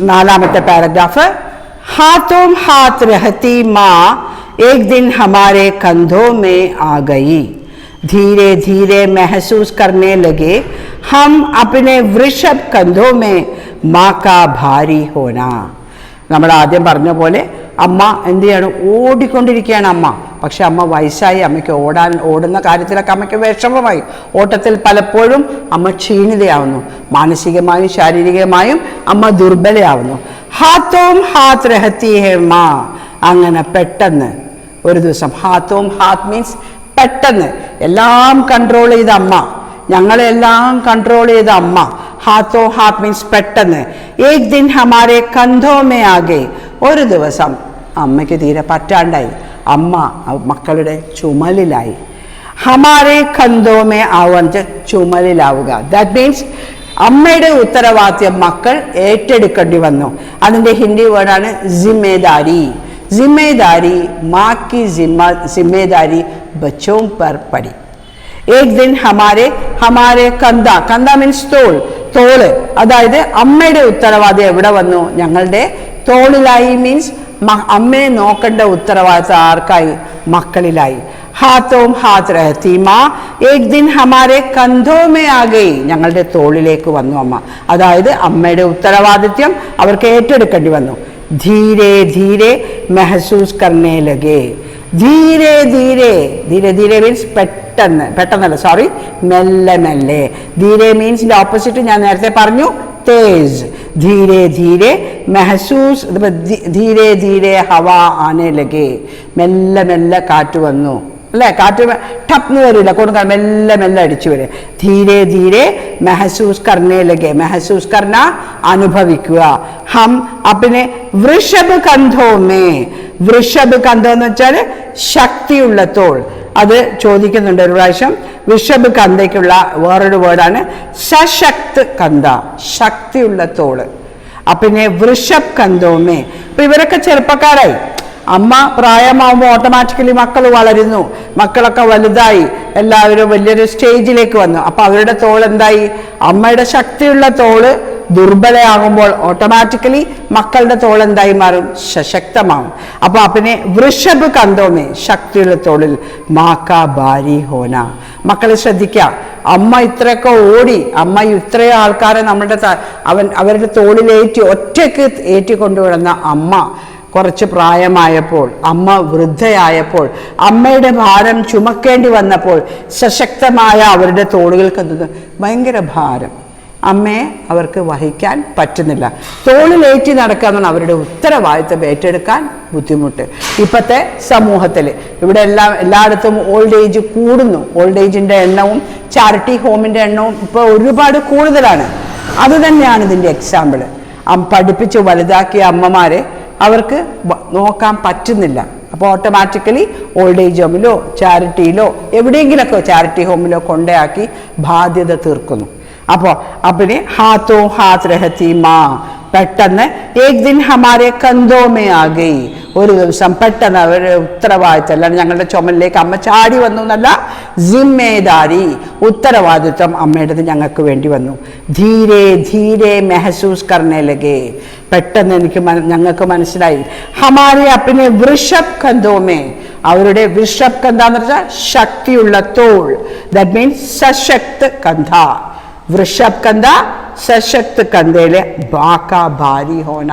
നാലാമത്തെ പാരഗ്രാഫ്. हाथों हाथ रहती माँ एक दिन हमारे कंधों में आ गई, धीरे धीरे महसूस करने लगे हम अपने वृषभ कंधों में माँ का भारी होना. നമ്മൾ ആദ്യം പറഞ്ഞ പോലെ അമ്മ എന്ത് ചെയ്യാണ്? ഓടിക്കൊണ്ടിരിക്കുകയാണ് അമ്മ. പക്ഷെ അമ്മ വയസ്സായി, അമ്മയ്ക്ക് ഓടുന്ന കാര്യത്തിലൊക്കെ അമ്മയ്ക്ക് വിഷമമായി. ഓട്ടത്തിൽ പലപ്പോഴും അമ്മ ക്ഷീണിതയാവുന്നു, മാനസികമായും ശാരീരികമായും അമ്മ ദുർബലയാവുന്നു. ഹാത്തോം ഹാത്ത് രഹത്തി ഹേ മാ. അങ്ങനെ പെട്ടെന്ന് ഒരു ദിവസം, ഹാത്തോം ഹാത്ത് മീൻസ് പെട്ടെന്ന്, എല്ലാം കൺട്രോൾ ചെയ്ത അമ്മ, ഞങ്ങളെല്ലാം കൺട്രോൾ ചെയ്ത അമ്മ. ഹാത്തോ ഹാത്ത് മീൻസ് പെട്ടെന്ന്. ഏക് ദിൻ ഹമാരെ കന്ധോ മേ ആകെ. ഒരു ദിവസം അമ്മയ്ക്ക് തീരെ പറ്റാണ്ടായി, അമ്മ മക്കളുടെ ചുമലിലായി. ഹമാരെ കന്ധോ മേ ആവുക, ചുമലിലാവുക. ദാറ്റ് മീൻസ് അമ്മയുടെ ഉത്തരവാദിത്യം മക്കൾ ഏറ്റെടുക്കേണ്ടി വന്നു. അതിൻ്റെ ഹിന്ദി വേർഡാണ് ജിമ്മേദാരി. जिम्मेदारी माँ की जिम्मेदारी बच्चों पर पड़ी. एक दिन हमारे कंधा, कंधा मीन्स തോൾ, തോള്, അതായത് അമ്മയുടെ ഉത്തരവാദിത്വം എവിടെ വന്നു? ഞങ്ങളുടെ തോളിലായി. മീൻസ് അമ്മയെ നോക്കേണ്ട ഉത്തരവാദിത്വം ആർക്കായി? മക്കളിലായി. हाथों हाथ रहती माँ एक दिन हमारे कंधों में आ गई. ഞങ്ങളുടെ തോളിലേക്ക് വന്നു അമ്മ. അതായത് അമ്മയുടെ ഉത്തരവാദിത്വം അവർക്ക് ഏറ്റെടുക്കേണ്ടി വന്നു. धीरे धीरे महसूस करने लगे. धीरे धीरे, धीरे धीरे मीन्स പെട്ടെന്ന്, പെട്ടെന്നല്ല, സോറി, മെല്ലെ മെല്ലെ. ധീരെ മീൻസിന്റെ ഓപ്പോസിറ്റ് ഞാൻ നേരത്തെ പറഞ്ഞു, तेज. धीरे धीरे महसूस, धीरे धीरे हवा आने लगे. മെല്ലെ മെല്ലെ കാറ്റ് വന്നു അല്ലേ? കാറ്റ് ടപ്ന്ന് വരില്ല, കൊടുക്കാൻ മെല്ലെ മെല്ലെ അടിച്ചു വരെ. ധീരെ ധീരെ മെഹസൂസ് കർണേ ലഗെ. മെഹസൂസ് കർണ അനുഭവിക്കുക. ഹം അപ്പിനെ വൃഷഭ് കന്ധോമേ. വൃഷഭ് കന്ധം എന്ന് വെച്ചാൽ ശക്തിയുള്ള തോൾ. അത് ചോദിക്കുന്നുണ്ട് ഒരു പ്രാവശ്യം. വൃഷഭ് കന്ധയ്ക്കുള്ള വേറൊരു വേർഡാണ് സശക്ത് കന്ധ, ശക്തിയുള്ള തോള്. അപ്പിനെ വൃഷഭ് കന്ധോമേ. അപ്പൊ ഇവരൊക്കെ ചെറുപ്പക്കാരായി. അമ്മ പ്രായമാവുമ്പോൾ ഓട്ടോമാറ്റിക്കലി മക്കൾ വളരുന്നു, മക്കളൊക്കെ വലുതായി, എല്ലാവരും വലിയൊരു സ്റ്റേജിലേക്ക് വന്നു. അപ്പൊ അവരുടെ തോൾ എന്തായി? അമ്മയുടെ ശക്തിയുള്ള തോള് ദുർബലയാകുമ്പോൾ ഓട്ടോമാറ്റിക്കലി മക്കളുടെ തോൾ എന്തായി മാറും? സശക്തമാവും. അപ്പൊ അപ്പിനെ വൃഷഭ് കന്ധോമേ, ശക്തിയുള്ള തോളിൽ മാക്കാ ഭാരി ഹോന. മക്കളെ ശ്രദ്ധിക്കുക, അമ്മ ഇത്രയൊക്കെ ഓടി, അമ്മ ഇത്രയും ആൾക്കാരെ അവരുടെ തോളിലേറ്റി ഒറ്റയ്ക്ക് ഏറ്റിക്കൊണ്ടുവിടുന്ന അമ്മ കുറച്ച് പ്രായമായപ്പോൾ, അമ്മ വൃദ്ധയായപ്പോൾ, അമ്മയുടെ ഭാരം ചുമക്കേണ്ടി വന്നപ്പോൾ സശക്തമായ അവരുടെ തോളുകൾക്ക് ഭയങ്കര ഭാരം, അമ്മയെ അവർക്ക് വഹിക്കാൻ പറ്റുന്നില്ല. തോളിലേറ്റി നടക്കാമെന്നാണ് അവരുടെ ഉത്തരവാദിത്തം ഏറ്റെടുക്കാൻ ബുദ്ധിമുട്ട്. ഇപ്പോഴത്തെ സമൂഹത്തിൽ ഇവിടെ എല്ലായിടത്തും ഓൾഡ് ഏജ് കൂടുന്നു. ഓൾഡ് ഏജിൻ്റെ എണ്ണവും ചാരിറ്റി ഹോമിൻ്റെ എണ്ണവും ഇപ്പോൾ ഒരുപാട് കൂടുതലാണ്. അതുതന്നെയാണ് ഇതിൻ്റെ എക്സാമ്പിൾ. പഠിപ്പിച്ച് വലുതാക്കിയ അമ്മമാരെ അവർക്ക് നോക്കാൻ പറ്റുന്നില്ല. അപ്പോൾ ഓട്ടോമാറ്റിക്കലി ഓൾഡ് ഏജ് ഹോമിലോ ചാരിറ്റിയിലോ എവിടെയെങ്കിലൊക്കെ ചാരിറ്റി ഹോമിലോ കൊണ്ടയാക്കി ബാധ്യത തീർക്കുന്നു. അപ്പോൾ അപ്പിനെ ഹാത്തോ ഹാത്ത് രഹത്തി മാ. പെട്ടെന്ന് ഏക് ദിൻ ഹമാരെ കന്ധോ മേ ആ ഗയി. ഒരു ദിവസം പെട്ടെന്ന് അവരുടെ ഉത്തരവാദിത്തം, അല്ലാണ്ട് ഞങ്ങളുടെ ചുമലിലേക്ക് അമ്മ ചാടി വന്നു എന്നല്ല, ജിമ്മേദാരി, ഉത്തരവാദിത്വം അമ്മയുടേത് ഞങ്ങൾക്ക് വേണ്ടി വന്നു. ധീരെ ധീരെ മെഹസൂസ് കർണേ ലഗേ. പെട്ടെന്ന് ഞങ്ങൾക്ക് മനസ്സിലായി. ഹമാരെ അപ്പിനെ വൃഷഭ് കന്ധോമേ. അവരുടെ വൃഷഭ് കന്ധ എന്ന് വെച്ചാൽ ശക്തിയുള്ള തോൾ. ദാറ്റ് മീൻസ് സശക്ത് കന്ധ. വൃഷഭ് കന്ധ സശക്ത് കന്ധയിലെ ബാക്കാ ഭാരി ഹോന.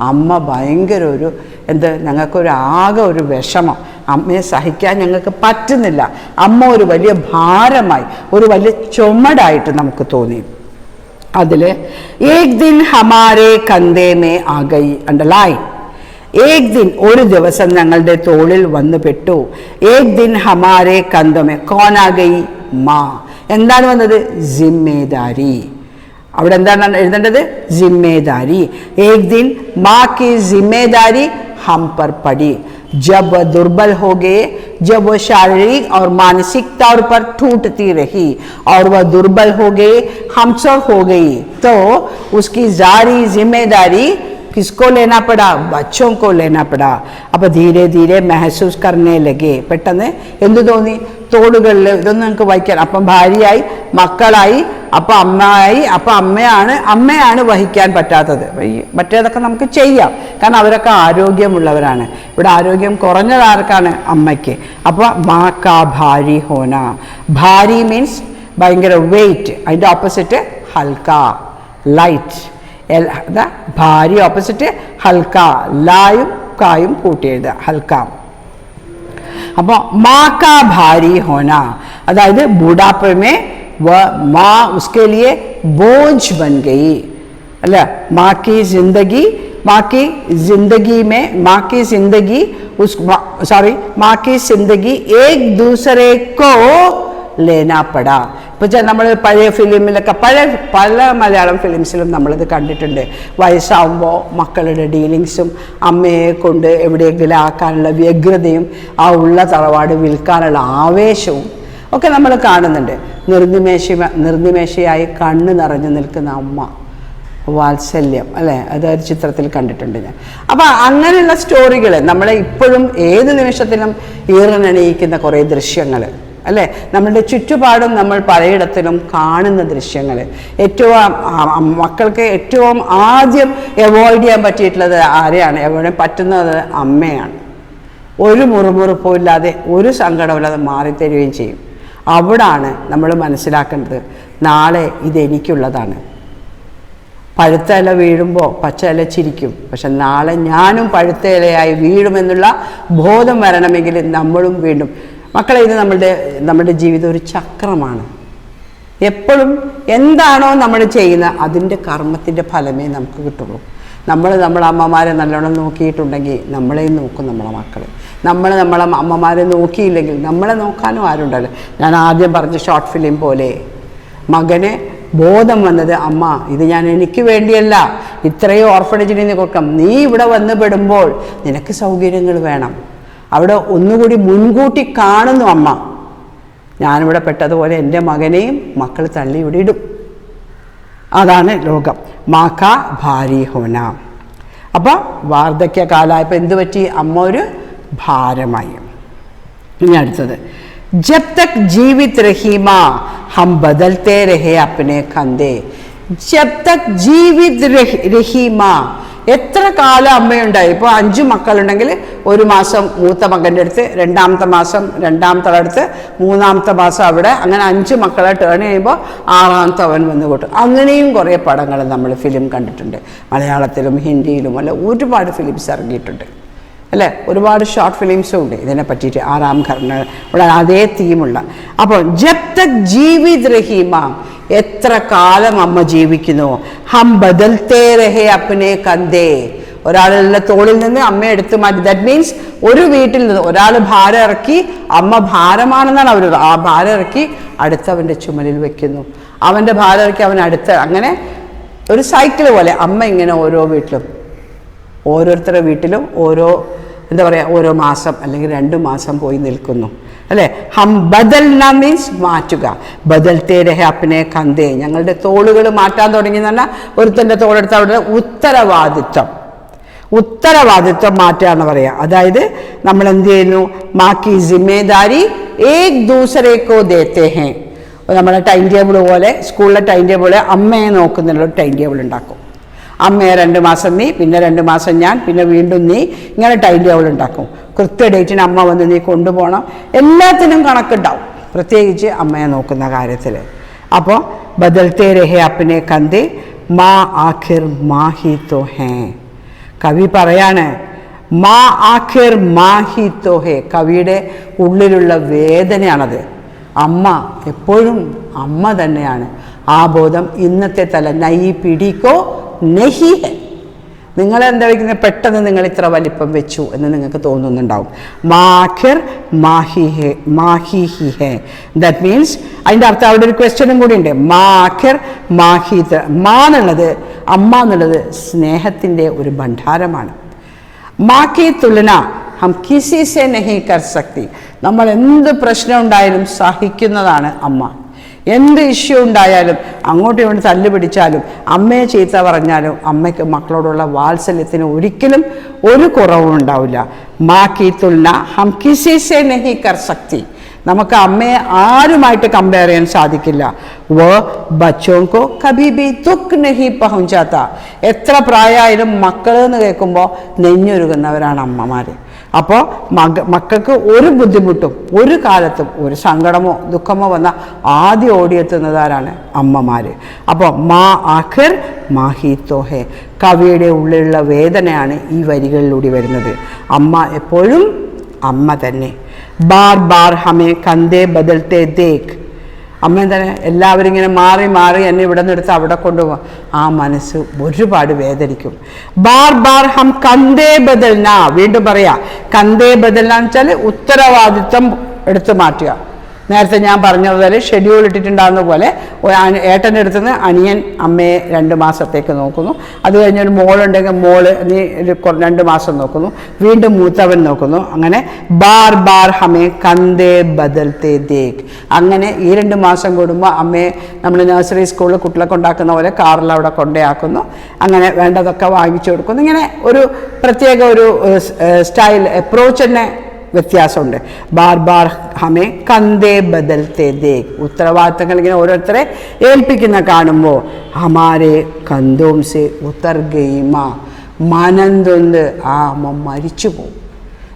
അമ്മ ഭയങ്കര ഒരു ഞങ്ങൾക്കൊരാകെ ഒരു വിഷമം, അമ്മയെ സഹിക്കാൻ ഞങ്ങൾക്ക് പറ്റുന്നില്ല. അമ്മ ഒരു വലിയ ഭാരമായി, ഒരു വലിയ ചുമടായിട്ട് നമുക്ക് തോന്നി. അതിൽ ഏക് ദിൻ ഹമാരെ കന്ധേ മേ ആ ഗയി, അണ്ടർലൈൻ. ഏക് ദിൻ, ഒരു ദിവസം ഞങ്ങളുടെ തോളിൽ വന്നു പെട്ടു. ഏക് ദിൻ ഹമാരെ കന്ധമേ കോൻ ആ ഗയി മാ. എന്താണ് വന്നത്? ജിമ്മേദാരി. അവിടെ എന്താണ് എഴുതേണ്ടത്? ജിമ്മേദാരി. ഏക് ദിൻ മാ की जिम्मेदारी हम पर पड़ी. जब वह दुर्बल हो गए, जब वह शारीरिक और मानसिक तौर पर टूटती रही और वह दुर्बल हो गए, हमसर हो गई, तो उसकी सारी जिम्मेदारी किसको लेना पड़ा? बच्चों को लेना पड़ा. അപ്പോൾ ധീരെ ധീരെ മെഹസൂസ് കർണേ ലഗേ. പെട്ടെന്ന് എന്തു തോന്നി? തോടുകളിൽ ഇതൊന്നും നിങ്ങൾക്ക് വായിക്കാൻ. അപ്പം ഭാര്യയായി, മക്കളായി, അപ്പം അമ്മയായി. അപ്പം അമ്മയാണ് വഹിക്കാൻ പറ്റാത്തത്. മറ്റേതൊക്കെ നമുക്ക് ചെയ്യാം, കാരണം അവരൊക്കെ ആരോഗ്യമുള്ളവരാണ്. ഇവിടെ ആരോഗ്യം കുറഞ്ഞത് ആർക്കാണ്? അമ്മയ്ക്ക്. അപ്പോൾ മാ കാ ഭാരി ഹോന. ഭാരി മീൻസ് ഭയങ്കര വെയിറ്റ്, അതിൻ്റെ ഓപ്പോസിറ്റ് ഹൽക്ക, ലൈറ്റ്. ഭാരി ഓപ്പോസിറ്റ് ഹൽക്ക, ലായും കായും കൂട്ടി എഴുതുക, ഹൽക്ക. അപ്പോൾ മാ കാ ഭാരി ഹോന, അതായത് ബൂढ़ापे में वह माँ उसके लिए बोझ बन गई. अल्ला माँ की जिंदगी एक दूसरे को लेना पड़ा. ഇപ്പോൾ നമ്മൾ പഴയ ഫിലിമിലൊക്കെ പല മലയാളം ഫിലിംസിലും നമ്മളിത് കണ്ടിട്ടുണ്ട്. വയസ്സാവുമ്പോൾ മക്കളുടെ ഡീലിങ്സും അമ്മയെ കൊണ്ട് എവിടെയെങ്കിലും ആക്കാനുള്ള വ്യഗ്രതയും ആ ഉള്ള തറവാട് വിൽക്കാനുള്ള ആവേശവും ഒക്കെ നമ്മൾ കാണുന്നുണ്ട്. നിർനിമേഷയായി കണ്ണ് നിറഞ്ഞു നിൽക്കുന്ന അമ്മ, വാത്സല്യം, അല്ലേ? അതൊരു ചിത്രത്തിൽ കണ്ടിട്ടുണ്ട് ഞാൻ. അപ്പം അങ്ങനെയുള്ള സ്റ്റോറികൾ നമ്മളെ ഇപ്പോഴും ഏത് നിമിഷത്തിലും ഈറനണിയിക്കുന്ന കുറേ ദൃശ്യങ്ങൾ, അല്ലേ? നമ്മളുടെ ചുറ്റുപാടും നമ്മൾ പലയിടത്തിലും കാണുന്ന ദൃശ്യങ്ങൾ. മക്കൾക്ക് ഏറ്റവും ആദ്യം അവോയ്ഡ് ചെയ്യാൻ പറ്റിയിട്ടുള്ളത് ആരെയാണ്? അവോയ്ഡ് പറ്റുന്നത് അമ്മയാണ്. ഒരു മുറുമുറുപ്പും ഇല്ലാതെ ഒരു സങ്കടമില്ലാതെ മാറിത്തരുകയും ചെയ്യും. അവിടാണ് നമ്മൾ മനസ്സിലാക്കേണ്ടത്, നാളെ ഇതെനിക്കുള്ളതാണ്. പഴുത്ത ഇല വീഴുമ്പോൾ പച്ച ഇല ചിരിക്കും, പക്ഷെ നാളെ ഞാനും പഴുത്ത ഇലയായി വീഴുമെന്നുള്ള ബോധം വരണമെങ്കിൽ നമ്മളും വീണ്ടും. മക്കളെ, ഇത് നമ്മുടെ ജീവിതം ഒരു ചക്രമാണ്. എപ്പോഴും എന്താണോ നമ്മൾ ചെയ്യുന്നത് അതിൻ്റെ കർമ്മത്തിൻ്റെ ഫലമേ നമുക്ക് കിട്ടുള്ളൂ. നമ്മളെ അമ്മമാരെ നല്ലോണം നോക്കിയിട്ടുണ്ടെങ്കിൽ നമ്മളെയും നോക്കും നമ്മളെ മക്കൾ. നമ്മളെ അമ്മമാരെ നോക്കിയില്ലെങ്കിൽ നമ്മളെ നോക്കാനും ആരുണ്ടല്ലോ. ഞാൻ ആദ്യം പറഞ്ഞ ഷോർട്ട് ഫിലിം പോലെ മകന് ബോധം വന്നത്, അമ്മ ഇത് ഞാൻ എനിക്ക് വേണ്ടിയല്ല, ഇത്രയും ഓർഫണേജിൽ നിന്ന് കൊടുക്കാം, നീ ഇവിടെ വന്ന് പെടുമ്പോൾ നിനക്ക് സൗകര്യങ്ങൾ വേണം. അവിടെ ഒന്നുകൂടി മുൻകൂട്ടി കാണുന്നു അമ്മ, ഞാനിവിടെ പെട്ടതുപോലെ എൻ്റെ മകനെയും മക്കൾ തള്ളി ഇവിടെ ഇടും. അതാണ് ലോകം. മാക്ക ഭാരി ഹോന. അപ്പം വാർദ്ധക്യകാലമായപ്പോൾ എന്തു പറ്റി? അമ്മ ഒരു ഭാരമായി. ഇനി അടുത്തത്, जब तक जीवित रही माँ हम बदलते रहे अपने कंधे. जब तक जीवित रही माँ, എത്ര കാലം അമ്മയുണ്ടായി? ഇപ്പോൾ 5 മക്കളുണ്ടെങ്കിൽ ഒരു മാസം മൂത്ത മകൻ്റെ അടുത്ത്, രണ്ടാമത്തെ മാസം രണ്ടാമത്തെ അടുത്ത്, മൂന്നാമത്തെ മാസം അവിടെ, അങ്ങനെ 5 മക്കളെ ടേൺ ചെയ്യുമ്പോൾ 6ാമത്തെ അവൻ വന്ന് കൂട്ടും. അങ്ങനെയും കുറേ പടങ്ങൾ നമ്മൾ ഫിലിം കണ്ടിട്ടുണ്ട്. മലയാളത്തിലും ഹിന്ദിയിലും അല്ല ഒരുപാട് ഫിലിംസ് ഇറങ്ങിയിട്ടുണ്ട്, അല്ലേ? ഒരുപാട് ഷോർട്ട് ഫിലിംസും ഉണ്ട് ഇതിനെ പറ്റിയിട്ട്. 6ാം ഘർണ ഉള്ള അതേ തീമുള്ള. അപ്പോൾ ജബ് തക് ജീവിത് രഹി മാ, എത്ര കാലം അമ്മ ജീവിക്കുന്നു. ഹം ബദൽത്തേ രഹേ അപ്നെ കന്ധേ, ഒരാളുടെ തോളിൽ നിന്ന് അമ്മയെ എടുത്തു മാറ്റി. ദാറ്റ് മീൻസ് ഒരു വീട്ടിൽ നിന്ന് ഒരാൾ ഭാരം ഇറക്കി, അമ്മ ഭാരമാണെന്നാണ് അവർ ആ ഭാരം ഇറക്കി അടുത്തവൻ്റെ ചുമലിൽ വെക്കുന്നു. അവൻ്റെ ഭാരം ഇറക്കി അവൻ അങ്ങനെ ഒരു സൈക്കിൾ പോലെ അമ്മ ഇങ്ങനെ ഓരോ വീട്ടിലും, ഓരോരുത്തരുടെ വീട്ടിലും ഓരോ മാസം അല്ലെങ്കിൽ 2 മാസം പോയി നിൽക്കുന്നു, അല്ലേ? ഹം ബദൽന മീൻസ് മാറ്റുക. ബദൽത്തേ രഹേ അപ്നെ കന്ധേ, ഞങ്ങളുടെ തോളുകൾ മാറ്റാൻ തുടങ്ങി എന്ന് പറഞ്ഞാൽ ഒരുത്തൻ്റെ തോളെടുത്ത് അവിടെ ഉത്തരവാദിത്വം മാറ്റുകയെന്ന് പറയാം. അതായത് നമ്മൾ എന്ത് ചെയ്യുന്നു? മാക്കി ജിമ്മേദാരി ഏക് ദൂസരേക്കോ ദേത്തേ ഹേ. നമ്മുടെ ടൈം ടേബിൾ പോലെ, സ്കൂളിലെ ടൈം ടേബിൾ പോലെ അമ്മയെ നോക്കുന്നുള്ള ഒരു ടൈം ടേബിൾ ഉണ്ടാക്കും. അമ്മയെ 2 മാസം നീ, പിന്നെ 2 മാസം ഞാൻ, പിന്നെ വീണ്ടും നീ, ഇങ്ങനെ ടൈം ടേബിൾ ഉണ്ടാക്കും. കൃത്യ ഡേറ്റിന് അമ്മ വന്ന് നീ കൊണ്ടുപോകണം. എല്ലാത്തിനും കണക്കുണ്ടാവും, പ്രത്യേകിച്ച് അമ്മയെ നോക്കുന്ന കാര്യത്തിൽ. അപ്പോൾ ബദൽത്തേ രഹേ അപ്നെ കന്ധേ മാ ആഖിർ മാ ഹി തോ ഹേ. കവി പറയാണ്, മാ ആഖിർ മാ ഹി തോ ഹേ. കവിയുടെ ഉള്ളിലുള്ള വേദനയാണത്. അമ്മ എപ്പോഴും അമ്മ തന്നെയാണ്. ആ ബോധം ഇന്നത്തെ തല നയി പിടിക്കോ നഹി ഹെ. നിങ്ങളെന്താ വയ്ക്കുന്നത്? പെട്ടെന്ന് നിങ്ങൾ ഇത്ര വലിപ്പം വെച്ചു എന്ന് നിങ്ങൾക്ക് തോന്നുന്നുണ്ടാവും. മാഖിർ മാഹി ഹെ, മാഹി ഹി ഹെ. ദാറ്റ് മീൻസ് അതിൻ്റെ അർത്ഥം അവിടെ ഒരു ക്വസ്റ്റ്യനും കൂടി ഉണ്ട്. മാഖിർ മാഹി. മാ എന്നുള്ളത്, അമ്മ എന്നുള്ളത് സ്നേഹത്തിൻ്റെ ഒരു ഭണ്ഡാരമാണ്. മാക്കി തുലന ഹം കിസി സെ നഹി കർ സക്തി. നമ്മൾ എന്ത് പ്രശ്നം ഉണ്ടായാലും സഹിക്കുന്നതാണ് അമ്മ. എന്ത് ഇഷ്യൂ ഉണ്ടായാലും, അങ്ങോട്ടും ഇങ്ങോട്ടും തല്ല് പിടിച്ചാലും, അമ്മയെ ചീത്ത പറഞ്ഞാലും, അമ്മയ്ക്ക് മക്കളോടുള്ള വാത്സല്യത്തിന് ഒരിക്കലും ഒരു കുറവും ഉണ്ടാവില്ല. മാ കി തുലന ഹം കിസി സെ നഹി കർ സക്തി. നമുക്ക് അമ്മയെ ആരുമായിട്ട് കമ്പയർ ചെയ്യാൻ സാധിക്കില്ല. വോ ബച്ചോങ്കോ കഭി ബി ദുഃഖ് നഹി പഹുഞ്ചാത്ത. എത്ര പ്രായമായാലും മക്കൾ എന്ന് കേൾക്കുമ്പോൾ നെഞ്ഞൊരുകുന്നവരാണ് അമ്മമാർ. അപ്പോൾ മക്കൾക്ക് ഒരു ബുദ്ധിമുട്ടും ഒരു കാലത്തും ഒരു സങ്കടമോ ദുഃഖമോ വന്നാൽ ആദ്യം ഓടിയെത്തുന്നതാരാണ്? അമ്മമാർ. അപ്പോൾ മാ ആഖിർ മാഹി തോഹെ, കവിയുടെ ഉള്ളിലുള്ള വേദനയാണ് ഈ വരികളിലൂടെ വരുന്നത്. അമ്മ എപ്പോഴും അമ്മ തന്നെ. ബാർ ബാർ ഹമേ കന്തേ ബദൽത്തെ ദേഖ്. അമ്മ എന്താണ്? എല്ലാവരും ഇങ്ങനെ മാറി മാറി എന്നെ ഇവിടെ നിന്ന് എടുത്ത് അവിടെ കൊണ്ടുപോകാം. ആ മനസ്സ് ഒരുപാട് വേദനിക്കും. ബാർ ബാർ ഹം കന്തേ ബദൽന. വീണ്ടും പറയാ, കന്തേ ബദൽന എന്ന് വെച്ചാൽ ഉത്തരവാദിത്വം എടുത്തു മാറ്റുക. നേരത്തെ ഞാൻ പറഞ്ഞതുപോലെ ഷെഡ്യൂൾ ഇട്ടിട്ടുണ്ടാകുന്ന പോലെ ഏട്ടൻ്റെ അടുത്ത് നിന്ന് അനിയൻ അമ്മയെ 2 മാസത്തേക്ക് നോക്കുന്നു. അത് കഴിഞ്ഞൊരു മോളുണ്ടെങ്കിൽ മോള് നീ 2 മാസം നോക്കുന്നു. വീണ്ടും മൂത്തവൻ നോക്കുന്നു. അങ്ങനെ ബാർ ബാർ ഹമേ കന്തേ ബദൽത്തെ ദേഖ്. അങ്ങനെ ഈ 2 മാസം കൂടുമ്പോൾ അമ്മയെ നമ്മൾ നഴ്സറി സ്കൂളിൽ കുട്ടികളെ കൊണ്ടാക്കുന്ന പോലെ കാറിൽ അവിടെ കൊണ്ടേയാക്കുന്നു. അങ്ങനെ വേണ്ടതൊക്കെ വാങ്ങിച്ചു കൊടുക്കുന്നു. ഇങ്ങനെ ഒരു പ്രത്യേക ഒരു സ്റ്റൈൽ അപ്രോച്ച് തന്നെ വ്യത്യാസമുണ്ട്. ബാർ ബാർ ഹമേ കന്തേ ബദൽത്തെ ദേഖ്. ഉത്തരവാദിത്തങ്ങൾ ഇങ്ങനെ ഓരോരുത്തരെ ഏൽപ്പിക്കുന്ന കാണുമ്പോൾ ഹമാരെ കന്തോം സെ ഉത്തർ ഗയിമ, മനന്തൊന്ന് ആ അമ്മ മരിച്ചു പോകും.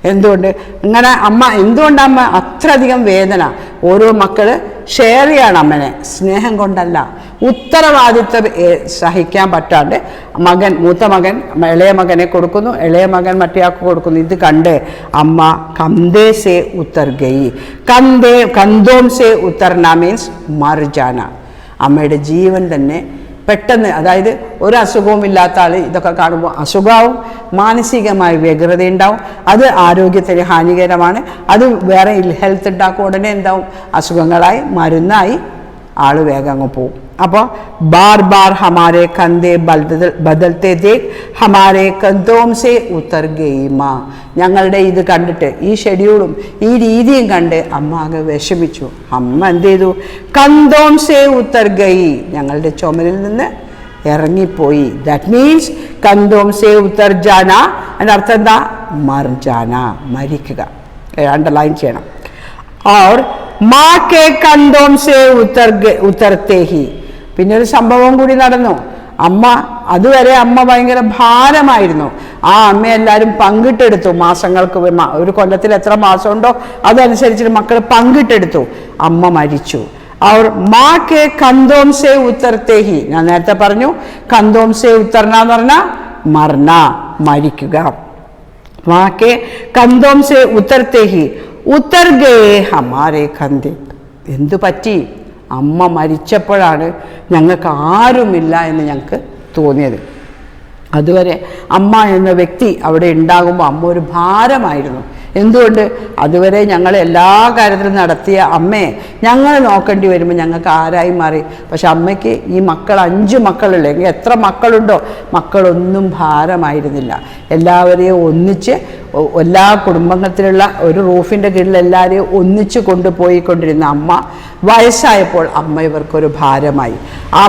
എന്തുകൊണ്ട് ഇങ്ങനെ അമ്മ, എന്തുകൊണ്ട് അമ്മ അത്രയധികം വേദന? ഓരോ മക്കൾ ഷെയർ ചെയ്യാണ് അമ്മനെ, സ്നേഹം കൊണ്ടല്ല. ഉത്തരവാദിത്വം സഹിക്കാൻ പറ്റാണ്ട് മകൻ, മൂത്ത മകൻ ഇളയ മകനെ കൊടുക്കുന്നു, ഇളയ മകൻ മറ്റേയാൾക്ക് കൊടുക്കുന്നു. ഇത് കണ്ട് അമ്മ കന്തേ സേ ഉത്തർ ഗയി. കന്തോം സേ ഉത്തർന മീൻസ് മർജാന. അമ്മയുടെ ജീവൻ തന്നെ പെട്ടെന്ന്, അതായത് ഒരു അസുഖവും ഇല്ലാത്ത ആൾ ഇതൊക്കെ കാണുമ്പോൾ അസുഖമാവും, മാനസികമായ വ്യഗ്രത ഉണ്ടാവും. അത് ആരോഗ്യത്തിന് ഹാനികരമാണ്. അത് വേറെ ഹെൽത്ത് ഉണ്ടാക്കും. ഉടനെ എന്താവും? അസുഖങ്ങളായി മരുന്നായി ആൾ വേഗം അങ്ങ് പോവും. അപ്പോൾ ബാർ ബാർ ഹമാരെ കന്തേ ബദൽത്തെ ദേഖ് ഹമാരെ കന്തോം സേ ഉത്തർ ഗയിമ. ഞങ്ങളുടെ ഇത് കണ്ടിട്ട്, ഈ ഷെഡ്യൂളും ഈ രീതിയും കണ്ട് അമ്മ ആകെ വിഷമിച്ചു. അമ്മ എന്ത് ചെയ്തു? കന്തോം സേ ഉത്തർ ഗയി, ഞങ്ങളുടെ ചുമലിൽ നിന്ന് ഇറങ്ങിപ്പോയി. ദാറ്റ് മീൻസ് കന്തോം സേ ഉത്തർ ജാന. അതിൻ്റെ അർത്ഥം എന്താ? മർജാന, മരിക്കുക. അണ്ടർലൈൻ ചെയ്യണം. और माँ के कंधों से उतरते ही. പിന്നെ ഒരു സംഭവം കൂടി നടന്നു. അമ്മ അതുവരെ അമ്മ ഭയങ്കര ഭാരമായിരുന്നു. ആ അമ്മ എല്ലാവരും പങ്കിട്ടെടുത്തു. മാസങ്ങൾക്ക് ഒരു കൊല്ലത്തിൽ എത്ര മാസമുണ്ടോ അതനുസരിച്ചിട്ട് മക്കൾ പങ്കിട്ടെടുത്തു. അമ്മ മരിച്ചു. और माँ के कंधों से उतरते ही, ഞാൻ നേരത്തെ പറഞ്ഞു कंधों से उतरना എന്ന് പറഞ്ഞാൽ മരണ, മരിക്കുക. माँ के कंधों से उतरते ही ഉത്തർ ഗയേ ഹമാരെ കന്തേ. എന്തു പറ്റി? അമ്മ മരിച്ചപ്പോഴാണ് ഞങ്ങൾക്ക് ആരുമില്ല എന്ന് ഞങ്ങൾക്ക് തോന്നിയത്. അതുവരെ അമ്മ എന്ന വ്യക്തി അവിടെ ഉണ്ടാകുമ്പോൾ അമ്മ ഒരു ഭാരമായിരുന്നു. എന്തുകൊണ്ട്? അതുവരെ ഞങ്ങൾ എല്ലാ കാര്യത്തിലും നടത്തിയ അമ്മയെ ഞങ്ങൾ നോക്കേണ്ടി വരുമ്പോൾ ഞങ്ങൾക്ക് ആരായി മാറി. പക്ഷെ അമ്മയ്ക്ക് ഈ മക്കൾ 5 മക്കളുള്ളൂ. എങ്കിൽ എത്ര മക്കളുണ്ടോ, മക്കളൊന്നും ഭാരമായിരുന്നില്ല. എല്ലാവരെയും ഒന്നിച്ച്, എല്ലാ കുടുംബത്തിലുള്ള ഒരു റൂഫിൻ്റെ കീഴിൽ എല്ലാവരെയും ഒന്നിച്ച് കൊണ്ടുപോയിക്കൊണ്ടിരുന്ന അമ്മ വയസ്സായപ്പോൾ അമ്മ ഇവർക്കൊരു ഭാരമായി. ആ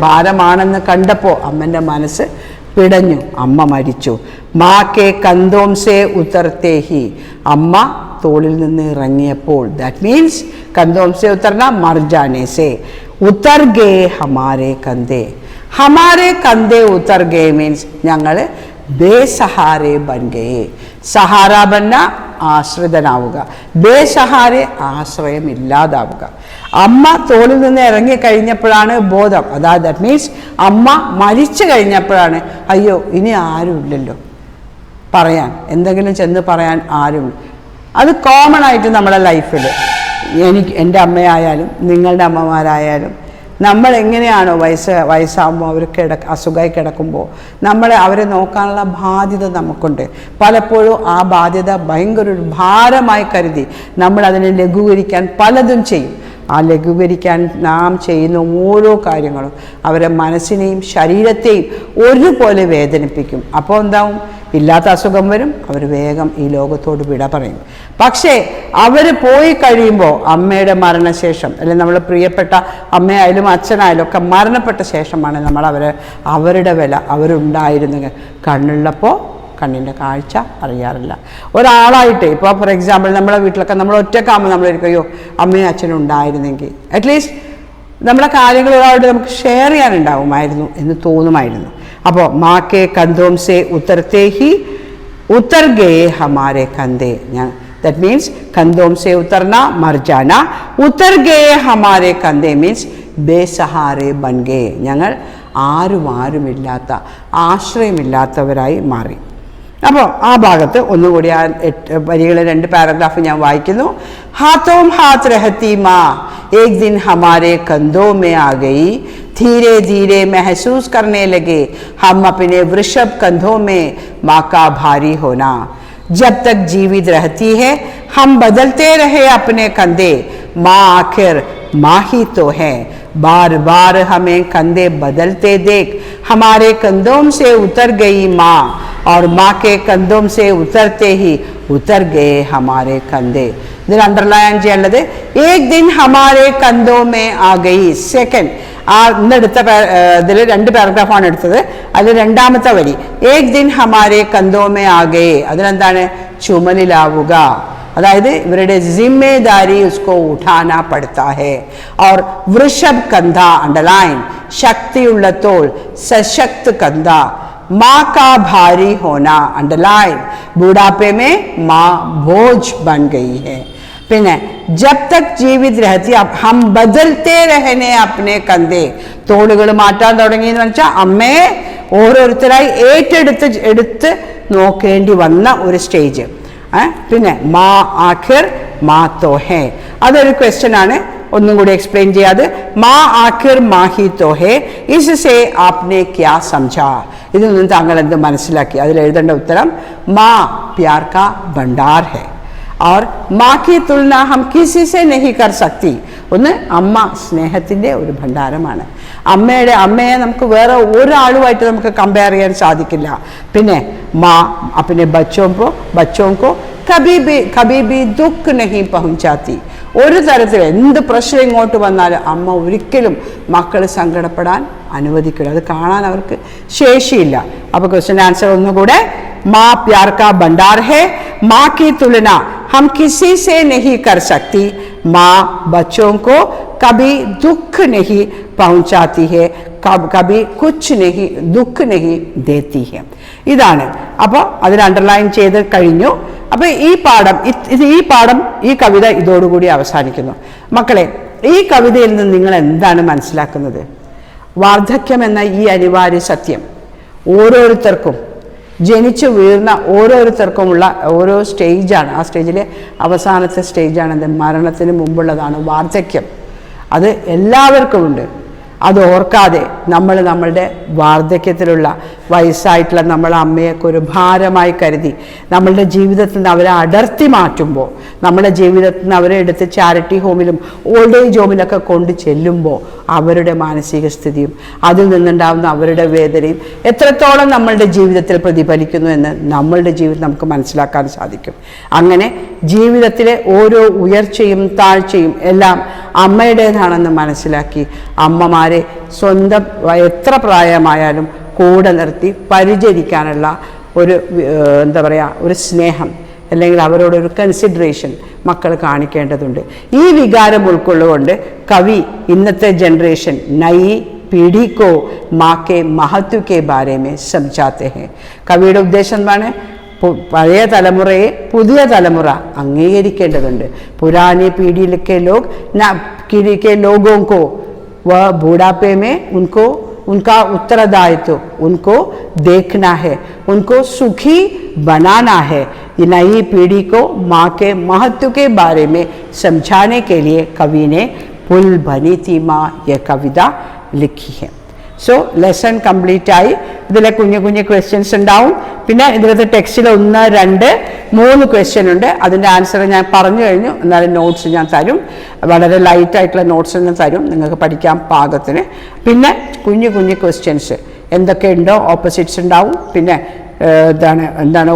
ഭാരമാണെന്ന് കണ്ടപ്പോൾ അമ്മൻ്റെ മനസ്സ് പിടഞ്ഞു. അമ്മ മരിച്ചു. മാ കെ കന്തോം സേ ഉത്തർത്തേ ഹി, അമ്മ തോളിൽ നിന്ന് ഇറങ്ങിയപ്പോൾ. ദാറ്റ് മീൻസ് കന്തോം സേ ഉത്തർന മർജാനെ സേ. ഉത്തർ ഗേ ഹമാരെ കന്തേ. ഹമാരെ കന്തേ ഉത്തർ ഗേ മീൻസ് ഞങ്ങൾ ബേസഹാരെ ബൻ ഗയേ. സഹാര ബന്ന ആശ്രിതനാവുക, ബേസഹാരെ ആശ്രയം ഇല്ലാതാവുക. അമ്മ തോളിൽ നിന്ന് ഇറങ്ങി കഴിഞ്ഞപ്പോഴാണ് ബോധം. അതായത് ദാറ്റ് മീൻസ് അമ്മ മരിച്ചു കഴിഞ്ഞപ്പോഴാണ് അയ്യോ ഇനി ആരുമില്ലല്ലോ പറയാൻ, എന്തെങ്കിലും ചെന്ന് പറയാൻ ആരും. അത് കോമൺ ആയിട്ട് നമ്മുടെ ലൈഫിൽ, എൻ്റെ അമ്മയായാലും നിങ്ങളുടെ അമ്മമാരായാലും നമ്മൾ എങ്ങനെയാണോ വയസ്സാകുമ്പോൾ അവർ അസുഖമായി കിടക്കുമ്പോൾ അവരെ നോക്കാനുള്ള ബാധ്യത നമുക്കുണ്ട്. പലപ്പോഴും ആ ബാധ്യത ഭയങ്കര ഒരു ഭാരമായി കരുതി നമ്മൾ അതിനെ ലഘൂകരിക്കാൻ പലതും ചെയ്യും. ആ ലഘൂകരിക്കാൻ നാം ചെയ്യുന്ന ഓരോ കാര്യങ്ങളും അവരെ മനസ്സിനെയും ശരീരത്തെയും ഒരുപോലെ വേദനിപ്പിക്കും. അപ്പോൾ എന്താവും? ഇല്ലാത്ത അസുഖം വരും, അവർ വേഗം ഈ ലോകത്തോട് വിട പറയും. പക്ഷേ അവർ പോയി കഴിയുമ്പോൾ, അമ്മയുടെ മരണശേഷം, അല്ലെങ്കിൽ നമ്മൾ പ്രിയപ്പെട്ട അമ്മയായാലും അച്ഛനായാലും ഒക്കെ മരണപ്പെട്ട ശേഷമാണ് നമ്മൾ അവരുടെ വില, അവരുണ്ടായിരുന്നെങ്കിൽ കണ്ണുള്ളപ്പോൾ കണ്ണിൻ്റെ കാഴ്ച അറിയാറില്ല. ഒരാളായിട്ട് ഇപ്പോൾ ഫോർ എക്സാമ്പിൾ നമ്മളെ വീട്ടിലൊക്കെ നമ്മൾ ഒറ്റക്കാകുമ്പോൾ നമ്മൾ ഇരിക്കുകയോ അമ്മയും അച്ഛനും ഉണ്ടായിരുന്നെങ്കിൽ അറ്റ്ലീസ്റ്റ് നമ്മളെ കാര്യങ്ങൾ ഒരാളോട് നമുക്ക് ഷെയർ ചെയ്യാനുണ്ടാവുമായിരുന്നു എന്ന് തോന്നുമായിരുന്നു. അപ്പോൾ മാ കെ കന്ധോം സെ ഉത്തർത്തേ ഹി ഉത്തർ ഗയേ ഹമാരെ കന്ധേ. ദാറ്റ് മീൻസ് കന്ധോം സെ ഉത്തർന മർ ജാന, ഉത്തർ ഗയേ ഹമാരെ കന്ധേ മീൻസ് ബേസഹാരെ ബൻ ഗയേ. ഞങ്ങൾ ആരുമില്ലാത്ത ആശ്രയമില്ലാത്തവരായി മാറി. അപ്പോൾ ആ ഭാഗത്ത് ഒന്നുകൂടി ആ വരികളെ 2 പാരഗ്രാഫ് ഞാൻ വായിക്കുന്നു. ഹാത്തോം ഹാത്ത് രഹത്തി മാ एक दिन हमारे कंधों में आ गई, धीरे धीरे महसूस करने लगे हम अपने वृषभ कंधों में माँ का भारी होना. जब तक जीवित रहती है हम बदलते रहे अपने कंधे, माँ आखिर माँ ही तो है. बार बार हमें कंधे बदलते देख हमारे कंधों से उतर गई माँ, और माँ के कंधों से उतरते ही उतर गए हमारे कंधे. ഇതിൽ അണ്ടർലൈൻ ചെയ്യേണ്ടത് ഏക് ദിൻ ഹമാരെ കന്ധോ മേ ആ ഗയി. സെക്കൻഡ് ആ ഇന്നെടുത്ത ഇതിൽ 2 പാരഗ്രാഫാണ് എടുത്തത്. അതിൽ 2ാമത്തെ വരി ഏക് ദിൻ ഹമാരെ കന്ധോ മേ ആ ഗയെ, അതിലെന്താണ് ചുമലിലാവുക, അതായത് ഇവരുടെ ജിമ്മേദാരി ഉസ്കോ ഉഠാന പടുത്താ ഹെ. और वृषभ कंधा अंडरलाइन, शक्तिയുള്ള തോൾ सशक्त कंधा. माँ का भारी होना अंडरलाइन, बूढ़ापे में माँ बोझ बन गई है. പിന്നെ ജബ് തക് ജീവിത് രഹത്തി ഹം ബദൽത്തെ രഹനെ അപ്നെ കന്ധേ. തോളുകൾ മാറ്റാൻ തുടങ്ങിയെന്ന് വെച്ചാൽ അമ്മയെ ഓരോരുത്തരായി എടുത്ത് നോക്കേണ്ടി വന്ന ഒരു സ്റ്റേജ്. പിന്നെ മാ ആഖിർ മാ തോ ഹേ, അതൊരു ക്വസ്റ്റ്യൻ ആണ്, ഒന്നും കൂടി എക്സ്പ്ലെയിൻ ചെയ്യാതെ. മാ ആഖിർ മാ ഹി തോ ഹേ ഇസ്സേ ആപ്നെ ക്യാ സംജാ. ഇതിൽ നിന്ന് താങ്കൾ എന്ത് മനസ്സിലാക്കി? അതിൽ എഴുതേണ്ട ഉത്തരം മാ പ്യാർ കാ ഭണ്ഡാർ ഹേ और माँ की तुलना हम किसी से नहीं कर सकती. ഒന്ന് അമ്മ സ്നേഹത്തിൻ്റെ ഒരു ഭണ്ഡാരമാണ്. അമ്മയെ നമുക്ക് വേറെ ഒരാളുമായിട്ട് നമുക്ക് കമ്പയർ ചെയ്യാൻ സാധിക്കില്ല. പിന്നെ മാ अपने बच्चों को कभी भी दुख नहीं पहुंचाती. ഒരു തരത്തിൽ എന്ത് പ്രശ്നം ഇങ്ങോട്ട് വന്നാലും അമ്മ ഒരിക്കലും മക്കൾ സങ്കടപ്പെടാൻ അനുവദിക്കില്ല. അത് കാണാൻ അവർക്ക് ശേഷിയില്ല. അപ്പോൾ ക്വസ്റ്റ്യൻ ആൻസർ ഒന്നുകൂടെ, माँ प्यार का भंडार है, माँ की तुलना हम किसी से नहीं कर सकती. माँ बच्चों को कभी दुख नहीं पहुंचाती है, कभी कुछ नहीं दुख नहीं देती है. ഇതാണ്. അപ്പോൾ അതിൽ അണ്ടർലൈൻ ചെയ്ത് കഴിഞ്ഞു. അപ്പോൾ ഈ കവിത ഇതോടുകൂടി അവസാനിക്കുന്നു. മക്കളെ, ഈ കവിതയിൽ നിന്ന് നിങ്ങൾ എന്താണ് മനസ്സിലാക്കുന്നത്? വാർദ്ധക്യം എന്ന ഈ അനിവാര്യ സത്യം ഓരോരുത്തർക്കും, ജനിച്ചു വീഴുന്ന ഓരോരുത്തർക്കുമുള്ള ഓരോ സ്റ്റേജാണ്. ആ സ്റ്റേജിലെ അവസാനത്തെ സ്റ്റേജാണ് മരണത്തിന് മുമ്പുള്ളതാണ് വാർദ്ധക്യം. അത് എല്ലാവർക്കും ഉണ്ട്. അത് ഓർക്കാതെ നമ്മളുടെ വാർദ്ധക്യത്തിലുള്ള വയസ്സായിട്ടുള്ള നമ്മളെ അമ്മയൊക്കെ ഒരു ഭാരമായി കരുതി നമ്മളുടെ ജീവിതത്തിൽ നിന്ന് അവരെ അടർത്തി മാറ്റുമ്പോൾ, നമ്മുടെ ജീവിതത്തിൽ നിന്ന് അവരെ എടുത്ത് ചാരിറ്റി ഹോമിലും ഓൾഡ് ഏജ് ഹോമിലൊക്കെ കൊണ്ട് ചെല്ലുമ്പോൾ അവരുടെ മാനസിക സ്ഥിതിയും അതിൽ നിന്നുണ്ടാകുന്ന അവരുടെ വേദനയും എത്രത്തോളം നമ്മളുടെ ജീവിതത്തിൽ പ്രതിഫലിക്കുന്നു എന്ന് നമ്മളുടെ ജീവിതം നമുക്ക് മനസ്സിലാക്കാൻ സാധിക്കും. അങ്ങനെ ജീവിതത്തിലെ ഓരോ ഉയർച്ചയും താഴ്ചയും എല്ലാം അമ്മയുടേതാണെന്ന് മനസ്സിലാക്കി അമ്മമാരെ സ്വന്തം എത്ര പ്രായമായാലും കൂടെ നിർത്തി പരിചരിക്കാനുള്ള ഒരു ഒരു സ്നേഹം അല്ലെങ്കിൽ അവരോടൊരു കൺസിഡറേഷൻ മക്കൾ കാണിക്കേണ്ടതുണ്ട്. ഈ വികാരം ഉൾക്കൊള്ളുകൊണ്ട് കവി ഇന്നത്തെ ജനറേഷൻ നയി പീढ़ी को माँ के महत्व के बारे में समझाते हैं. കവിയുടെ ഉദ്ദേശം എന്താണ്? പഴയ തലമുറയെ പുതിയ തലമുറ അംഗീകരിക്കേണ്ടതുണ്ട്. പുരാനി പീढ़ी के लोगों को वह बूढ़ापे में उनका उत्तरदायित्व उनको देखना है, उनको सुखी बनाना है. नई पीढ़ी को माँ के महत्व के बारे में समझाने के लिए कवि ने पुल बनी थी माँ यह कविता लिखी है. സോ ലെസൺ കംപ്ലീറ്റ് ആയി. ഇതിലെ കുഞ്ഞു ക്വസ്റ്റ്യൻസ് ഉണ്ടാവും. പിന്നെ ഇതിലത്തെ ടെക്സ്റ്റിൽ 1, 2, 3 ക്വസ്റ്റ്യൻ ഉണ്ട്. അതിൻ്റെ ആൻസർ ഞാൻ പറഞ്ഞു കഴിഞ്ഞു. എന്നാലും നോട്ട്സ് ഞാൻ തരും, വളരെ ലൈറ്റായിട്ടുള്ള നോട്ട്സ് ഞാൻ തരും നിങ്ങൾക്ക് പഠിക്കാൻ പാകത്തിന്. പിന്നെ കുഞ്ഞു ക്വസ്റ്റ്യൻസ് എന്തൊക്കെയുണ്ടോ ഓപ്പോസിറ്റ്സ് ഉണ്ടാവും. പിന്നെ എന്താണ്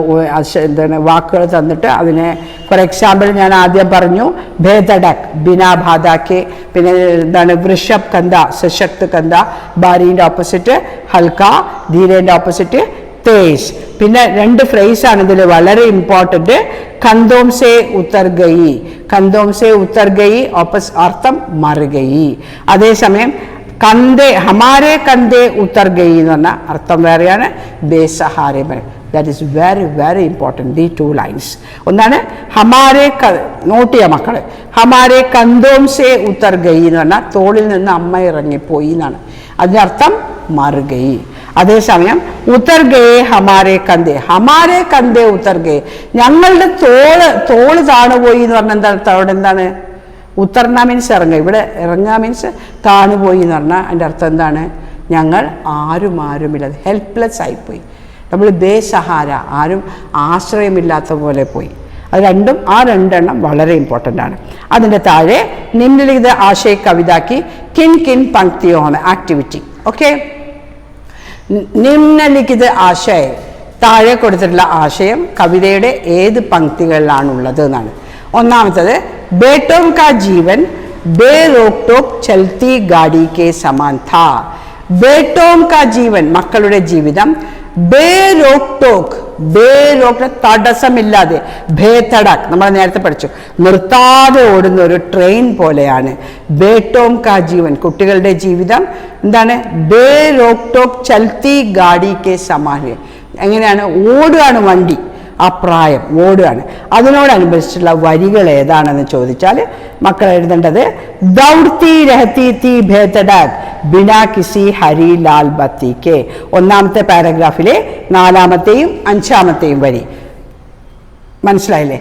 വാക്കുകൾ തന്നിട്ട് അതിനെ ഫോർ എക്സാമ്പിൾ ഞാൻ ആദ്യം പറഞ്ഞു ഭേദടക് ബിനാ ബാധാക്കെ. പിന്നെ എന്താണ് വൃഷഭ് കന്ധ സശക്ത് കന്ധ. ബാരീൻ്റെ ഓപ്പോസിറ്റ് ഹൽക്ക, ധീരേൻ്റെ ഓപ്പോസിറ്റ് തേസ്. പിന്നെ രണ്ട് ഫ്രേസാണ് ഇതിൽ വളരെ ഇമ്പോർട്ടൻറ്റ്. കന്തോം സേ ഉത്തർ ഗയി, കന്തോം സേ ഉത്തർ ഗയി അർത്ഥം മറുകയി. അതേസമയം കന്തേ ഹമാരെ കന്തേ ഉത്തർ ഗയി എന്ന് പറഞ്ഞാൽ അർത്ഥം വേറെയാണ്, ബേസഹാരെ ബനെ. That is very very important, the two lines. ഒന്നാണ് ഹമാരെ നോട്ട് ചെയ്യാം മക്കൾ, ഹമാരെ കന്തോം സേ ഉത്തർ ഗയി എന്ന് പറഞ്ഞാൽ തോളിൽ നിന്ന് അമ്മ ഇറങ്ങിപ്പോയി എന്നാണ്, അതിനർത്ഥം മറുകയി. അതേസമയം ഉത്തർ ഗയെ ഹമാരെ കന്തേ, ഹമാരെ കന്തേ ഉത്തർ ഗയെ, ഞങ്ങളുടെ തോള് താണുപോയി എന്ന് പറഞ്ഞാൽ എന്താ, അവിടെ എന്താണ് ഉത്തർന മീൻസ് ഇറങ്ങുക, ഇവിടെ ഇറങ്ങുക മീൻസ് താണുപോയി എന്ന് പറഞ്ഞാൽ അതിൻ്റെ അർത്ഥം എന്താണ്, ഞങ്ങൾ ആരുമില്ല, ഹെൽപ്ലെസ് ആയിപ്പോയി, നമ്മൾ ബേസഹാര, ആരും ആശ്രയമില്ലാത്ത പോലെ പോയി. അത് രണ്ടെണ്ണം വളരെ ഇമ്പോർട്ടൻ്റ് ആണ്. അതിൻ്റെ താഴെ നിമ്നലിഖിത ആശയ കവിതാക്കി കിൻ കിൻ പങ്ക്തിയോണ് ആക്ടിവിറ്റി. ഓക്കെ, നിമ്നലിഖിത ആശയ, താഴെ കൊടുത്തിട്ടുള്ള ആശയം കവിതയുടെ ഏത് പങ്ക്തികളിലാണുള്ളത് എന്നാണ്. ഒന്നാമത്തത്, बेटों का जीवन बेरोक टोक चलती गाड़ी के समान था. बेटों का जीवन, മക്കളുടെ ജീവിതം, ബേരോക് ടോക്ക്, ബേരോക്ക് തടസ്സമില്ലാതെ, ഭേതടക് നമ്മൾ നേരത്തെ പഠിച്ചു, നിർത്താതെ ഓടുന്ന ഒരു ട്രെയിൻ പോലെയാണ്. ബേട്ടോം കാ ജീവൻ, കുട്ടികളുടെ ജീവിതം എന്താണ്, ബേരോക് ടോക്ക് ചൽത്തി ഗാഡി കെ സമാൻ. എങ്ങനെയാണ്, ഓടുകയാണ് വണ്ടി, ആ പ്രായം ഓടുകയാണ്. അതിനോടനുബന്ധിച്ചുള്ള വരികൾ ഏതാണെന്ന് ചോദിച്ചാൽ മക്കൾ എഴുതേണ്ടത്, ദൗഡ്തി രഹത്തി തീ ഭേതഡാഗ് ബിനാ കിസി ഹരി ലാൽ ബത്തി കെ. ഒന്നാമത്തെ പാരഗ്രാഫിലെ 4-ാമത്തെയും 5-ാമത്തെയും വരി മനസ്സിലായില്ലേ?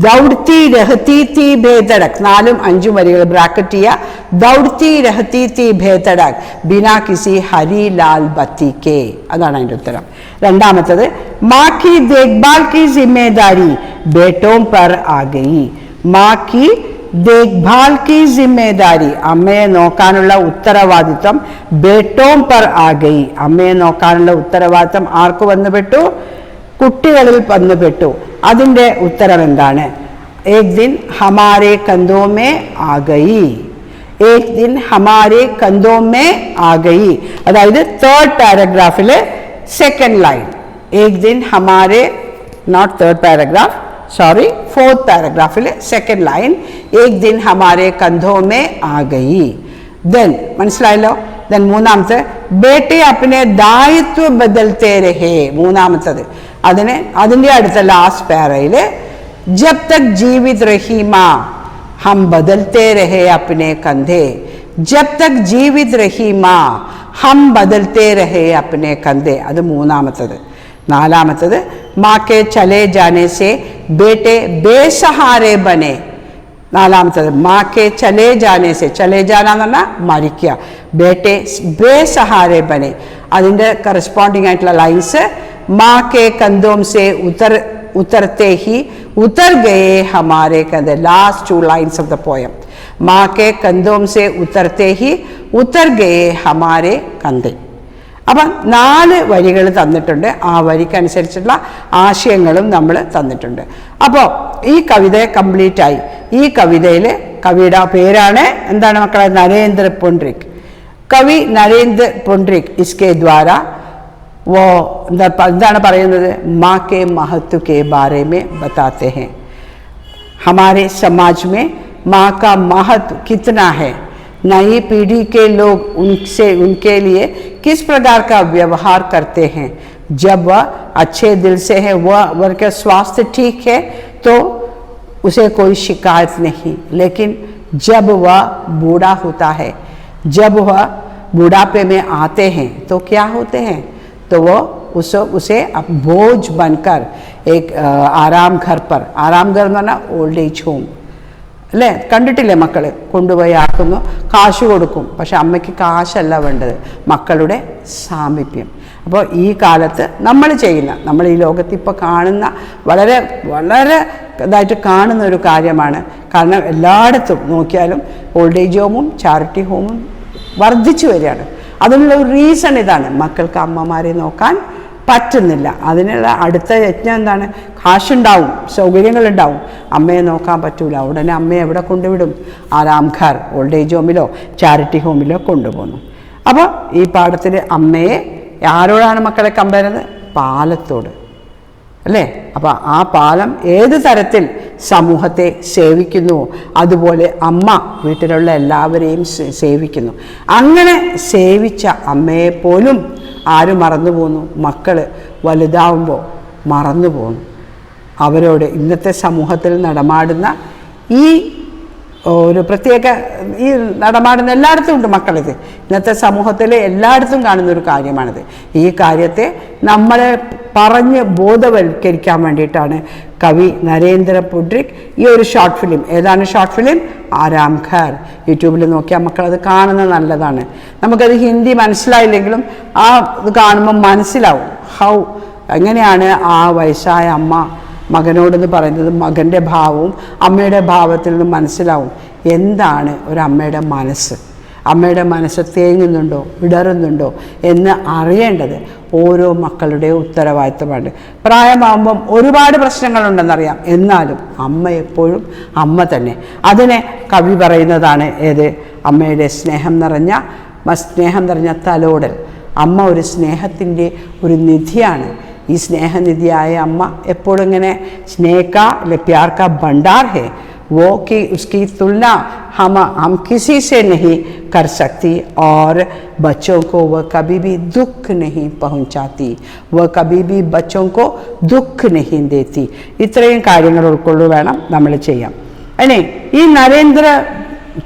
ദൗഡ്തി രഹത്തി തീ ഭേതഡക്, 4ഉം 5ഉം വരികൾ ബ്രാക്കറ്റ് ചെയ്യുക. ദൗഡ്തി രഹത്തി തീ ഭേതഡക് ബിനാ കിസി ഹരി ലാൽ ബത്തി കെ, അതാണ് അതിൻ്റെ ഉത്തരം. രണ്ടാമത്തത്, മാ കി ദേഖ്ഭാൽ കി ജിമ്മേദാരി ബേട്ടോം പർ ആ ഗയി. മാ കി ദേഖ്ഭാൽ കി ജിമ്മേദാരി, അമ്മയെ നോക്കാനുള്ള ഉത്തരവാദിത്വം, ബേട്ടോം പർ ആ ഗയി, അമ്മയെ നോക്കാനുള്ള ഉത്തരവാദിത്വം ആർക്ക് വന്നുപെട്ടു, കുട്ടികളിൽ വന്നുപെട്ടു. അതിൻ്റെ ഉത്തരം എന്താണ്, ഏക് ദിൻ ഹമാരെ കന്തോ മേ ആ ഗയി, ഏക് ദിൻ ഹമാരെ കന്തോ മേ ആ ഗയി. അതായത് 3rd പാരഗ്രാഫിലെ 2nd ലൈൻ, ഏക് ദിൻ ഹമാരെ, not 3rd paragraph, sorry 4th പാരഗ്രാഫിലെ 2nd ലൈൻ, ഏക് ദിൻ ഹമാരെ കന്തോ മേ ആ ഗയി. ദെൻ മനസ്സിലായല്ലോ. ദെൻ മൂന്നാമത്തെ, ബേട്ടെ അപ്നെ ദായിത്വ ബദൽത്തെ രഹേ, മൂന്നാമത്തത്. അതിൻ്റെ അടുത്ത ലാസ്റ്റ് പാരയില്, ജബ് തക് ജീവിത് രഹി മാ ഹം ബദൽത്തെ രഹേ അപ്നെ കന്ധേ, ജബ് തക് ജീവിത് രഹി മാ ഹം ബദൽത്തെ രഹേ അപ്നെ കന്ധേ, അത് മൂന്നാമത്തത്. നാലാമത്തത്, മാ കെ ചലേ ജാനെ സെ ബേട്ടെ ബേസഹാരെ ബനെ. നാലാമത്തത്, മാ കെ ചലേ ജാനെ സെ, ചലേ ജാന എന്ന് പറഞ്ഞാൽ മരിക്കുക, ബേട്ടെ ബേസഹാരെ ബനെ. അതിൻ്റെ കറസ്പോണ്ടിങ് ആയിട്ടുള്ള ലൈൻസ്, മാ കെ കന്തോം സെ ഉത്തർത്തെ ഹി ഉത്തർ ഗയേ ഹമാരെ കന്ധേ. Last 2 lines of the poem, മാ കെ കന്തോം സെ ഉത്തർത്തെ ഹി ഉത്തർ ഗയേ ഹമാരെ കന്ധേ. അപ്പം 4 വരികൾ തന്നിട്ടുണ്ട്, ആ വരിക്കനുസരിച്ചുള്ള ആശയങ്ങളും നമ്മൾ തന്നിട്ടുണ്ട്. അപ്പോൾ ഈ കവിത കംപ്ലീറ്റ് ആയി. ഈ കവിതയിലെ കവിയുടെ പേരാണ് എന്താണ് മക്കളെ, നരേന്ദ്ര പുണ്ട്രിക്. കവി നരേന്ദ്ര പുണ്ട്രിക് ഇസ്കെ ദ്വാര वो എന്താണ് പറയുന്നത്, माँ के महत्व के बारे में बताते हैं. हमारे समाज में माँ का महत्व कितना है, नई पीढ़ी के लोग उनके लिए किस प्रकार का व्यवहार करते हैं. जब वह अच्छे दिल से है, वह का स्वास्थ्य ठीक है तो उसे कोई शिकायत नहीं, लेकिन जब वह बूढ़ा होता है, जब वह बुढ़ापे में आते हैं तो क्या होते हैं, तो वो उसे बोझ बनकर एक आराम घर पर, आराम घर എന്ന് പറഞ്ഞാൽ ഓൾഡ് ഏജ് ഹോം അല്ലേ, കണ്ടിട്ടില്ലേ മക്കൾ, കൊണ്ടുപോയി ആക്കുന്നു, കാശ് കൊടുക്കും, പക്ഷെ അമ്മയ്ക്ക് കാശല്ല വേണ്ടത്, മക്കളുടെ സാമീപ്യം. അപ്പോൾ ഈ കാലത്ത് നമ്മൾ ഈ ലോകത്ത് ഇപ്പോൾ കാണുന്ന വളരെ വളരെ ഇതായിട്ട് കാണുന്ന ഒരു കാര്യമാണ്. കാരണം എല്ലായിടത്തും നോക്കിയാലും ഓൾഡ് ഏജ് ഹോമും ചാരിറ്റി ഹോമും വർദ്ധിച്ചു വരികയാണ്. അതിനുള്ള ഒരു റീസൺ ഇതാണ്, മക്കൾക്ക് അമ്മമാരെ നോക്കാൻ പറ്റുന്നില്ല. അതിനുള്ള അടുത്ത യജ്ഞം എന്താണ്, കാശുണ്ടാവും, സൗകര്യങ്ങളുണ്ടാവും, അമ്മയെ നോക്കാൻ പറ്റൂല. ഉടനെ അമ്മയെ എവിടെ കൊണ്ടുവിടും, ആരാം ഘർ, ഓൾഡ് ഏജ് ഹോമിലോ ചാരിറ്റി ഹോമിലോ കൊണ്ടുപോകുന്നു. അപ്പോൾ ഈ പാഠത്തിൽ അമ്മയെ ആരോടാണ് മക്കളെ കമ്പയർ ചെയ്യുന്നത്, പാലത്തോട് അല്ലേ? അപ്പോൾ ആ പാലം ഏത് തരത്തിൽ സമൂഹത്തെ സേവിക്കുന്നുവോ അതുപോലെ അമ്മ വീട്ടിലുള്ള എല്ലാവരെയും സേവിക്കുന്നു. അങ്ങനെ സേവിച്ച അമ്മയെപ്പോലും ആര് മറന്നു പോന്നു? മക്കൾ വലുതാവുമ്പോൾ മറന്നു പോന്നു. അവരോട് ഇന്നത്തെ സമൂഹത്തിൽ നടമാടുന്ന ഈ ഒരു പ്രത്യേക ഈ നടമാടുന്ന എല്ലായിടത്തും ഉണ്ട് മക്കളിത്. ഇന്നത്തെ സമൂഹത്തിൽ എല്ലായിടത്തും കാണുന്നൊരു കാര്യമാണിത്. ഈ കാര്യത്തെ നമ്മളെ പറഞ്ഞ് ബോധവൽക്കരിക്കാൻ വേണ്ടിയിട്ടാണ് കവി നരേന്ദ്ര പുഡ്രിക് ഈ ഒരു ഷോർട്ട് ഫിലിം, ഏതാണ് ഷോർട്ട് ഫിലിം? ആരാം ഘർ. യൂട്യൂബിൽ നോക്കിയാൽ മക്കളത് കാണുന്നത് നല്ലതാണ്. നമുക്കത് ഹിന്ദി മനസ്സിലായില്ലെങ്കിലും ആ ഇത് കാണുമ്പോൾ മനസ്സിലാവും എങ്ങനെയാണ് ആ വയസ്സായ അമ്മ മകനോടെന്ന് പറയുന്നത്. മകൻ്റെ ഭാവവും അമ്മയുടെ ഭാവത്തിൽ നിന്ന് മനസ്സിലാവും എന്താണ് ഒരമ്മയുടെ മനസ്സ്. അമ്മയുടെ മനസ്സ് തേങ്ങുന്നുണ്ടോ ഇടറുന്നുണ്ടോ എന്ന് അറിയേണ്ടത് ഓരോ മക്കളുടെ ഉത്തരവാദിത്തമാണ്. പ്രായമാകുമ്പം ഒരുപാട് പ്രശ്നങ്ങളുണ്ടെന്നറിയാം, എന്നാലും അമ്മ എപ്പോഴും അമ്മ തന്നെ. അതിനെ കവി പറയുന്നതാണ് ഏത്? അമ്മയുടെ സ്നേഹം നിറഞ്ഞ തലോടൽ. അമ്മ ഒരു സ്നേഹത്തിൻ്റെ ഒരു നിധിയാണ്. ഈ സ്നേഹനിധിയായ അമ്മ എപ്പോഴും ഇങ്ങനെ സ്നേഹ പ്യാർ കാ ഭണ്ഡാർ ഹെ वो कि उसकी तुलना हम किसी से नहीं कर सकती और बच्चों को वह कभी भी दुख नहीं पहुंचाती, वह कभी भी बच्चों को दुख नहीं देती. ഇത്രയും കാര്യങ്ങൾ ഉൾക്കൊള്ളു വേണം നമ്മൾ ചെയ്യാം. അല്ലേ? ഈ നരേന്ദ്ര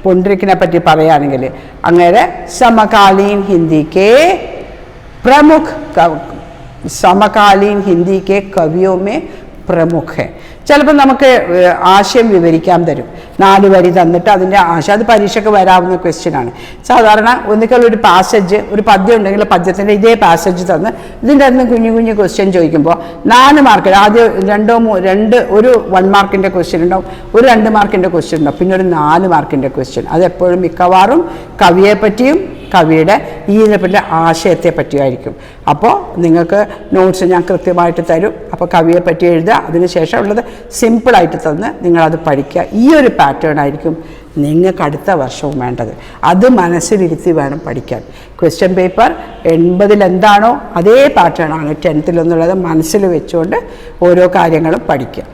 പുണ്ട്രിക്കിനെ പറ്റി പറയുകയാണെങ്കിൽ അങ്ങനെ സമകാലീൻ ഹിന്ദിക്ക് प्रमुख സമകാലീൻ ഹിന്ദി के कवियों में प्रमुख है. ചിലപ്പോൾ നമുക്ക് ആശയം വിവരിക്കാൻ തരും, 4 വരി തന്നിട്ട് അതിൻ്റെ ആശയം, അത് പരീക്ഷയ്ക്ക് വരാവുന്ന ക്വസ്റ്റ്യനാണ്. സാധാരണ ഒന്നിക്കൽ ഒരു പാസേജ്, ഒരു പദ്യം ഉണ്ടെങ്കിൽ പദ്യത്തിൻ്റെ ഇതേ പാസേജ് തന്ന് ഇതിൻ്റെ അന്ന് കുഞ്ഞു ക്വസ്റ്റ്യൻ ചോദിക്കുമ്പോൾ 4 മാർക്ക്, ആദ്യം ഒരു 1 മാർക്കിൻ്റെ ക്വസ്റ്റ്യൻ ഉണ്ടാവും, ഒരു 2 മാർക്കിൻ്റെ ക്വസ്റ്റ്യൻ ഉണ്ടാവും, പിന്നെ ഒരു 4 മാർക്കിൻ്റെ ക്വസ്റ്റ്യൻ. അതെപ്പോഴും മിക്കവാറും കവിയെ പറ്റിയും കവിയുടെ ഇതിനെപ്പറ്റി ആശയത്തെ പറ്റിയായിരിക്കും. അപ്പോൾ നിങ്ങൾക്ക് നോട്ട്സ് ഞാൻ കൃത്യമായിട്ട് തരും. അപ്പോൾ കവിയെ പറ്റി എഴുതുക, അതിനുശേഷം ഉള്ളത് സിമ്പിളായിട്ട് തന്ന് നിങ്ങളത് പഠിക്കുക. ഈ ഒരു പാറ്റേൺ ആയിരിക്കും നിങ്ങൾക്ക് അടുത്ത വർഷവും വേണ്ടത്. അത് മനസ്സിലിരുത്തി വേണം പഠിക്കാൻ. ക്വസ്റ്റ്യൻ പേപ്പർ 80-ൽ എന്താണോ അതേ പാറ്റേൺ ആണ് 10th എന്നുള്ളത് മനസ്സിൽ വെച്ചുകൊണ്ട് ഓരോ കാര്യങ്ങളും പഠിക്കുക.